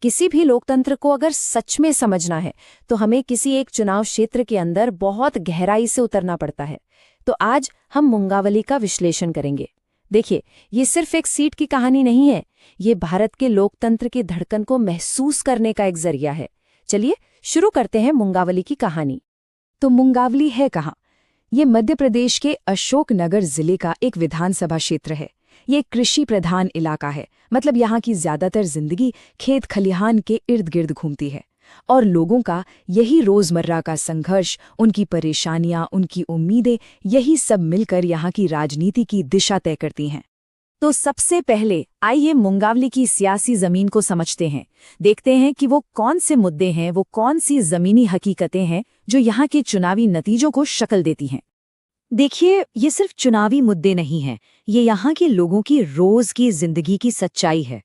किसी भी लोकतंत्र को अगर सच में समझना है तो हमें किसी एक चुनाव क्षेत्र के अंदर बहुत गहराई से उतरना पड़ता है। तो आज हम मुंगावली का विश्लेषण करेंगे। देखिए, ये सिर्फ एक सीट की कहानी नहीं है, ये भारत के लोकतंत्र की धड़कन को महसूस करने का एक जरिया है। चलिए शुरू करते हैं मुंगावली की कहानी। तो मुंगावली है कहाँ? ये मध्य प्रदेश के अशोकनगर जिले का एक विधानसभा क्षेत्र है। ये एक कृषि प्रधान इलाका है, मतलब यहाँ की ज्यादातर जिंदगी खेत खलिहान के इर्द गिर्द घूमती है और लोगों का यही रोजमर्रा का संघर्ष, उनकी परेशानियां, उनकी उम्मीदें, यही सब मिलकर यहाँ की राजनीति की दिशा तय करती हैं। तो सबसे पहले आइए मुंगावली की सियासी जमीन को समझते हैं। देखते हैं कि वो कौन से मुद्दे हैं, वो कौन सी जमीनी हकीकतें हैं जो यहाँ के चुनावी नतीजों को शक्ल देती हैं। देखिए, ये सिर्फ चुनावी मुद्दे नहीं हैं, ये यहाँ के लोगों की रोज की जिंदगी की सच्चाई है।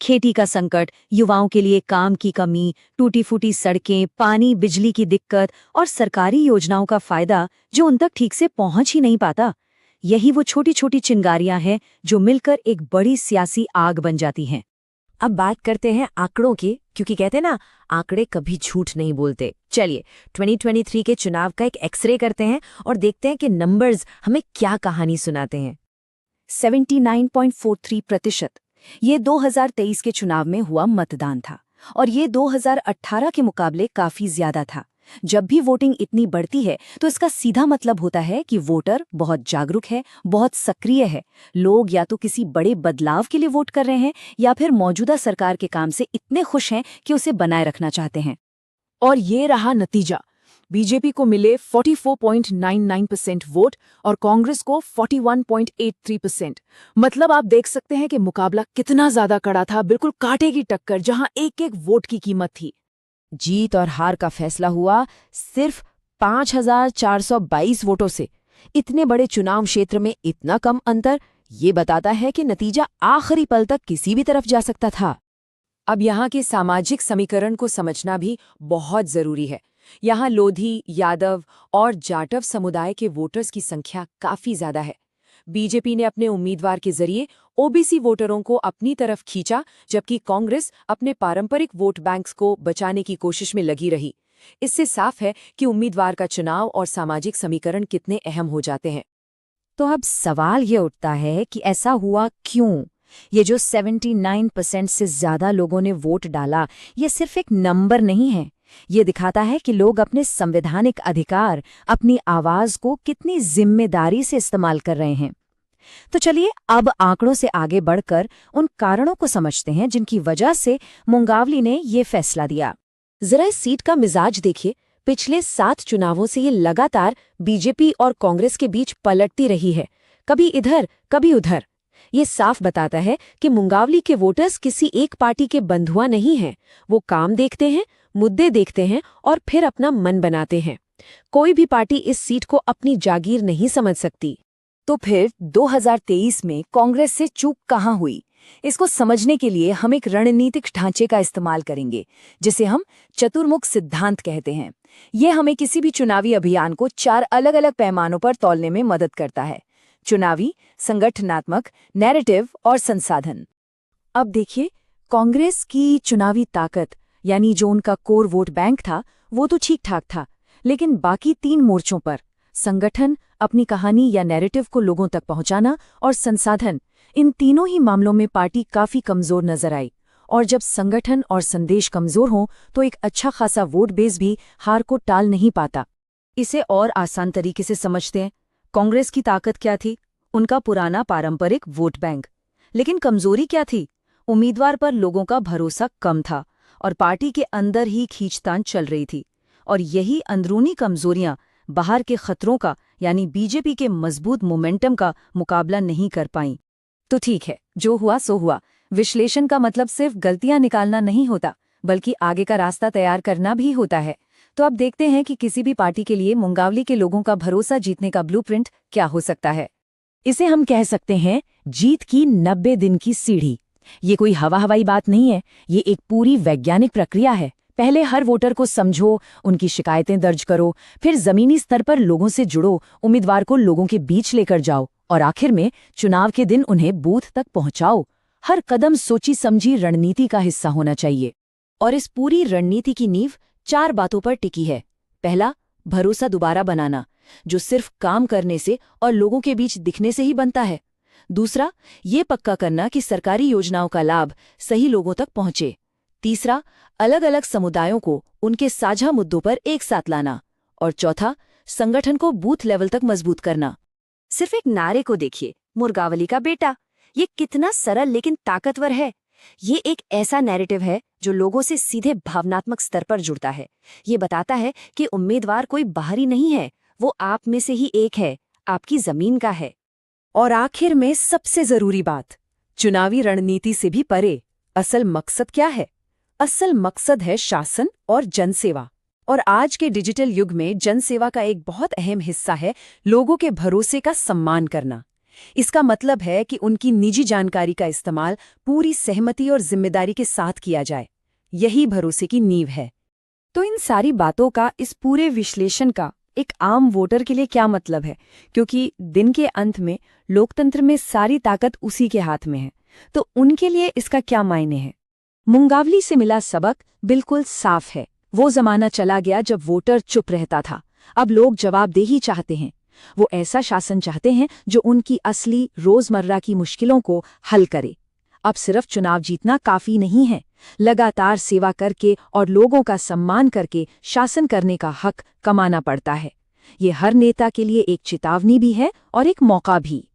खेती का संकट, युवाओं के लिए काम की कमी, टूटी फूटी सड़कें, पानी बिजली की दिक्कत और सरकारी योजनाओं का फायदा जो उन तक ठीक से पहुंच ही नहीं पाता। यही वो छोटी छोटी चिंगारियां हैं जो मिलकर एक बड़ी सियासी आग बन जाती हैं। अब बात करते हैं आंकड़ों की, क्योंकि कहते हैं ना, आंकड़े कभी झूठ नहीं बोलते। चलिए 2023 के चुनाव का एक एक्सरे करते हैं और देखते हैं कि नंबर्स हमें क्या कहानी सुनाते हैं। 79.43%, ये 2023 के चुनाव में हुआ मतदान था और ये 2018 के मुकाबले काफी ज्यादा था। जब भी वोटिंग इतनी बढ़ती है तो इसका सीधा मतलब होता है कि वोटर बहुत जागरूक है, बहुत सक्रिय है। लोग या तो किसी बड़े बदलाव के लिए वोट कर रहे हैं या फिर मौजूदा सरकार के काम से इतने खुश हैं कि उसे बनाए रखना चाहते हैं। और ये रहा नतीजा। बीजेपी को मिले 44.99% वोट और कांग्रेस को 41.83%। मतलब आप देख सकते हैं कि मुकाबला कितना ज्यादा कड़ा था, बिल्कुल कांटे की टक्कर, जहां एक एक वोट की कीमत थी। जीत और हार का फैसला हुआ सिर्फ 5,422 वोटों से। इतने बड़े चुनाव क्षेत्र में इतना कम अंतर, ये बताता है कि नतीजा आखिरी पल तक किसी भी तरफ जा सकता था। अब यहाँ के सामाजिक समीकरण को समझना भी बहुत जरूरी है। यहाँ लोधी, यादव और जाटव समुदाय के वोटर्स की संख्या काफी ज्यादा है। बीजेपी ने अपने उम्मीदवार के जरिए ओबीसी वोटरों को अपनी तरफ खींचा, जबकि कांग्रेस अपने पारंपरिक वोट बैंक्स को बचाने की कोशिश में लगी रही। इससे साफ है कि उम्मीदवार का चुनाव और सामाजिक समीकरण कितने अहम हो जाते हैं। तो अब सवाल ये उठता है कि ऐसा हुआ क्यों? ये जो 79% से ज्यादा लोगों ने वोट डाला, ये सिर्फ एक नंबर नहीं है। ये दिखाता है कि लोग अपने संवैधानिक अधिकार, अपनी आवाज को कितनी जिम्मेदारी से इस्तेमाल कर रहे हैं। तो चलिए अब आंकड़ों से आगे बढ़कर उन कारणों को समझते हैं जिनकी वजह से मुंगावली ने ये फैसला दिया। जरा इस सीट का मिजाज देखिए। पिछले 7 चुनावों से ये लगातार बीजेपी और कांग्रेस के बीच पलटती रही है, कभी इधर कभी उधर। ये साफ बताता है कि मुंगावली के वोटर्स किसी एक पार्टी के बंधुआ नहीं हैं। वो काम देखते हैं, मुद्दे देखते हैं और फिर अपना मन बनाते हैं। कोई भी पार्टी इस सीट को अपनी जागीर नहीं समझ सकती। तो फिर 2023 में कांग्रेस से चूक कहाँ हुई? इसको समझने के लिए हम एक रणनीतिक ढांचे का इस्तेमाल करेंगे, जिसे हम चतुर्मुख सिद्धांत कहते हैं। ये हमें किसी भी चुनावी अभियान को 4 अलग अलग पैमानों पर तौलने में मदद करता है: चुनावी, संगठनात्मक, नैरेटिव और संसाधन। अब देखिए, कांग्रेस की चुनावी ताकत, यानी जो उनका कोर वोट बैंक था, वो तो ठीक ठाक था, लेकिन बाकी 3 मोर्चों पर, संगठन, अपनी कहानी या नैरेटिव को लोगों तक पहुंचाना और संसाधन, इन तीनों ही मामलों में पार्टी काफी कमजोर नजर आई। और जब संगठन और संदेश कमजोर हों तो एक अच्छा खासा वोट बेस भी हार को टाल नहीं पाता। इसे और आसान तरीके से समझते हैं। कांग्रेस की ताकत क्या थी? उनका पुराना पारंपरिक वोट बैंक। लेकिन कमजोरी क्या थी? उम्मीदवार पर लोगों का भरोसा कम था और पार्टी के अंदर ही खींचतान चल रही थी। और यही अंदरूनी कमजोरियां बाहर के खतरों का, यानी बीजेपी के मजबूत मोमेंटम का मुकाबला नहीं कर पाईं। तो ठीक है, जो हुआ सो हुआ। विश्लेषण का मतलब सिर्फ गलतियां निकालना नहीं होता, बल्कि आगे का रास्ता तैयार करना भी होता है। तो अब देखते हैं कि किसी भी पार्टी के लिए मुंगावली के लोगों का भरोसा जीतने का ब्लूप्रिंट क्या हो सकता है। इसे हम कह सकते हैं जीत की 90 दिन की सीढ़ी। ये कोई हवाई बात नहीं है, ये एक पूरी वैज्ञानिक प्रक्रिया है। पहले हर वोटर को समझो, उनकी शिकायतें दर्ज करो, फिर जमीनी स्तर पर लोगों से जुड़ो, उम्मीदवार को लोगों के बीच लेकर जाओ और आखिर में चुनाव के दिन उन्हें बूथ तक पहुंचाओ। हर कदम सोची समझी रणनीति का हिस्सा होना चाहिए। और इस पूरी रणनीति की नींव 4 बातों पर टिकी है। पहला, भरोसा दोबारा बनाना, जो सिर्फ काम करने से और लोगों के बीच दिखने से ही बनता है। दूसरा, ये पक्का करना कि सरकारी योजनाओं का लाभ सही लोगों तक पहुंचे। तीसरा, अलग अलग समुदायों को उनके साझा मुद्दों पर एक साथ लाना। और चौथा, संगठन को बूथ लेवल तक मजबूत करना। सिर्फ एक नारे को देखिए, मुर्गावली का बेटा। ये कितना सरल लेकिन ताकतवर है। ये एक ऐसा नैरेटिव है जो लोगों से सीधे भावनात्मक स्तर पर जुड़ता है। ये बताता है कि उम्मीदवार कोई बाहरी नहीं है, वो आप में से ही एक है, आपकी जमीन का है। और आखिर में सबसे जरूरी बात, चुनावी रणनीति से भी परे असल मकसद क्या है? असल मकसद है शासन और जनसेवा। और आज के डिजिटल युग में जनसेवा का एक बहुत अहम हिस्सा है लोगों के भरोसे का सम्मान करना। इसका मतलब है कि उनकी निजी जानकारी का इस्तेमाल पूरी सहमति और जिम्मेदारी के साथ किया जाए। यही भरोसे की नींव है। तो इन सारी बातों का, इस पूरे विश्लेषण का एक आम वोटर के लिए क्या मतलब है? क्योंकि दिन के अंत में लोकतंत्र में सारी ताकत उसी के हाथ में है, तो उनके लिए इसका क्या मायने है? मुंगावली से मिला सबक बिल्कुल साफ है। वो जमाना चला गया जब वोटर चुप रहता था। अब लोग जवाबदेही चाहते हैं। वो ऐसा शासन चाहते हैं जो उनकी असली रोजमर्रा की मुश्किलों को हल करे। अब सिर्फ चुनाव जीतना काफी नहीं है, लगातार सेवा करके और लोगों का सम्मान करके शासन करने का हक कमाना पड़ता है। ये हर नेता के लिए एक चेतावनी भी है और एक मौका भी।